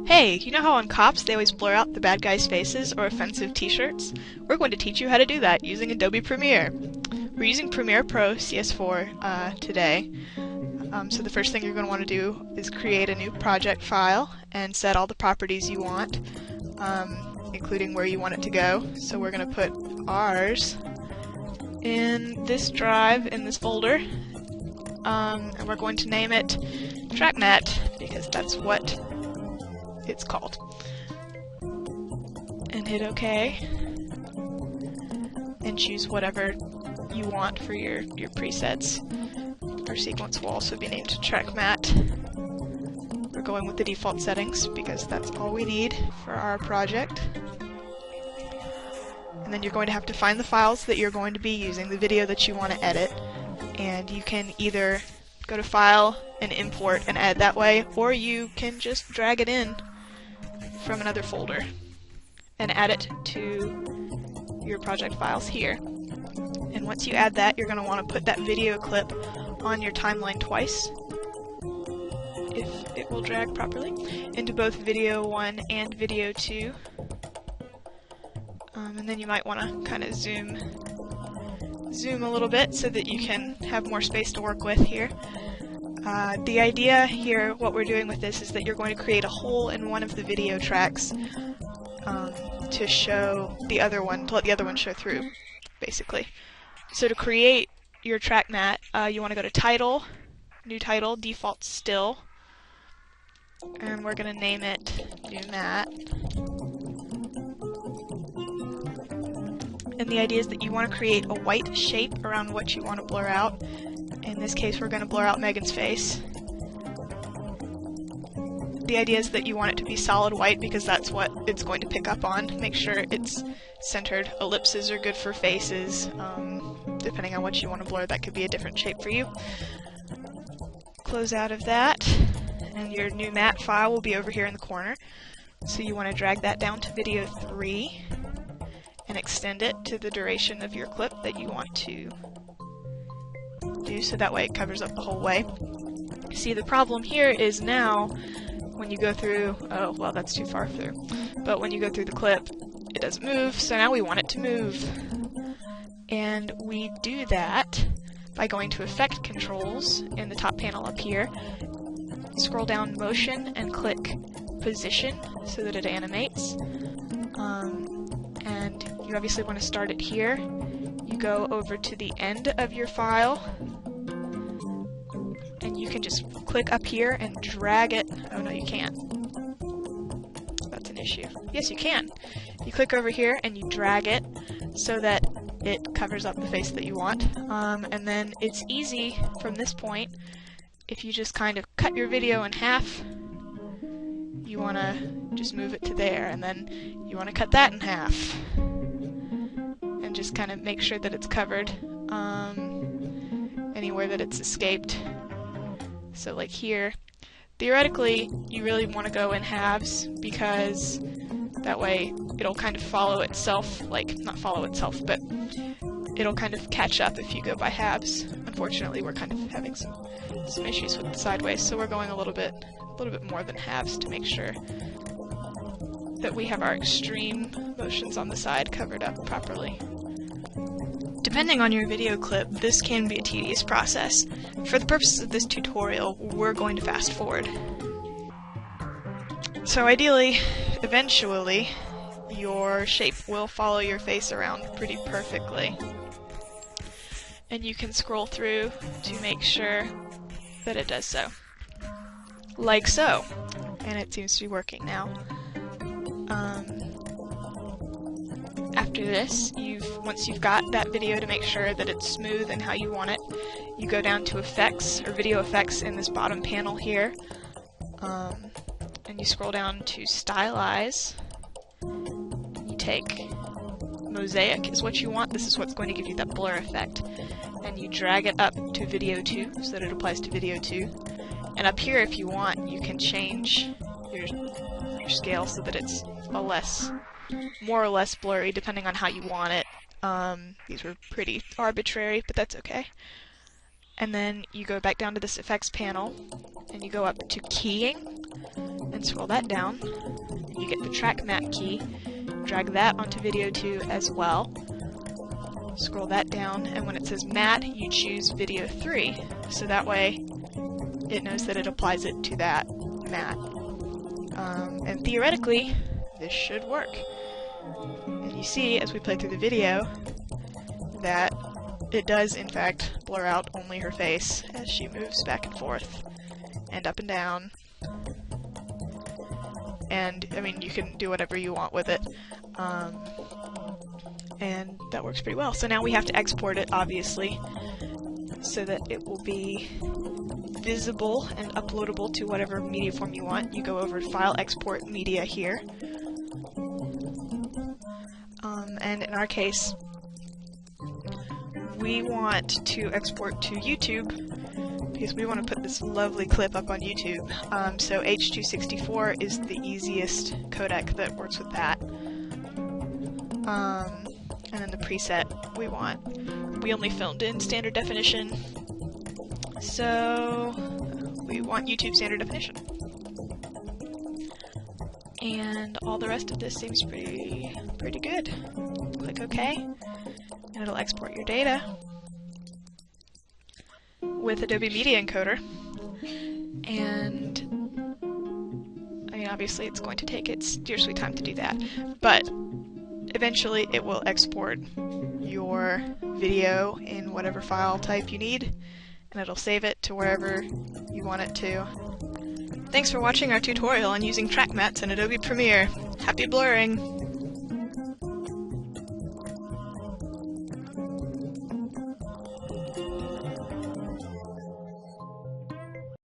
Hey, you know how on cops they always blur out the bad guys' faces or offensive t-shirts? We're going to teach you how to do that using Adobe Premiere. We're using Premiere Pro CS4 today. So the first thing you're going to want to do is create a new project file and set all the properties you want, including where you want it to go. So we're going to put ours in this drive in this folder, and we're going to name it TrackMat because that's what it's called. And hit OK and choose whatever you want for your presets. Our sequence will also be named TrackMat. We're going with the default settings because that's all we need for our project. And then you're going to have to find the files that you're going to be using, the video that you want to edit, and you can either go to File and Import and edit that way, or you can just drag it in from another folder and add it to your project files here. And once you add that, you're going to want to put that video clip on your timeline twice, if it will drag properly, into both video 1 and video 2. And then you might want to kind of zoom a little bit so that you can have more space to work with here. The idea here, what we're doing with this, is that you're going to create a hole in one of the video tracks to show the other one, to let the other one show through, basically. So to create your track mat, you want to go to Title, New Title, Default Still, and we're going to name it New Mat. And the idea is that you want to create a white shape around what you want to blur out. In this case, we're going to blur out Megan's face. The idea is that you want it to be solid white because that's what it's going to pick up on. Make sure it's centered. Ellipses are good for faces. Depending on what you want to blur, that could be a different shape for you. Close out of that, and your new mat file will be over here in the corner. So you want to drag that down to video 3 and extend it to the duration of your clip that you want to do, so that way it covers up the whole way. See, the problem here is now when you go through, oh well, that's too far through, but when you go through the clip it doesn't move, so now we want it to move. And we do that by going to Effect Controls in the top panel up here, scroll down Motion and click Position so that it animates. And you obviously want to start it here. You go over to the end of your file, and you can just click up here and drag it. Oh no, you can't. That's an issue. Yes, you can. You click over here and you drag it so that it covers up the face that you want. And then it's easy from this point. If you just kind of cut your video in half, you want to just move it to there, and then you want to cut that in half. And just kind of make sure that it's covered anywhere that it's escaped. So like here, theoretically you really want to go in halves because that way it'll kind of follow itself, like not follow itself, but it'll kind of catch up if you go by halves. Unfortunately, we're kind of having some issues with the sideways, so we're going a little bit more than halves to make sure that we have our extreme motions on the side covered up properly. Depending on your video clip, this can be a tedious process. For the purposes of this tutorial, we're going to fast forward. So ideally, eventually, your shape will follow your face around pretty perfectly. And you can scroll through to make sure that it does so. Like so. And it seems to be working now. After this, once you've got that video to make sure that it's smooth and how you want it, you go down to Effects, or Video Effects in this bottom panel here, and you scroll down to Stylize. You take Mosaic is what you want. This is what's going to give you that blur effect. And you drag it up to video 2 so that it applies to video 2. And up here, if you want, you can change your scale so that it's more or less blurry depending on how you want it. These were pretty arbitrary, but that's okay. and then you go back down to this effects panel, and you go up to keying, and scroll that down. You get the track matte key, drag that onto video 2 as well. Scroll that down, and when it says matte, you choose video 3, so that way it knows that it applies it to that matte. And theoretically, this should work. And you see, as we play through the video, that it does in fact blur out only her face as she moves back and forth and up and down. And I mean, you can do whatever you want with it, and that works pretty well. So now we have to export it, obviously, so that it will be visible and uploadable to whatever media form you want. You go over to File, Export, Media here. And in our case, we want to export to YouTube because we want to put this lovely clip up on YouTube. So H.264 is the easiest codec that works with that. And then the preset we only filmed in standard definition, so we want YouTube standard definition. And all the rest of this seems pretty good. Click OK, and it'll export your data with Adobe Media Encoder. And I mean, obviously it's going to take its dear sweet time to do that, but eventually it will export your video in whatever file type you need, and it'll save it to wherever you want it to. Thanks for watching our tutorial on using track mattes in Adobe Premiere. Happy blurring!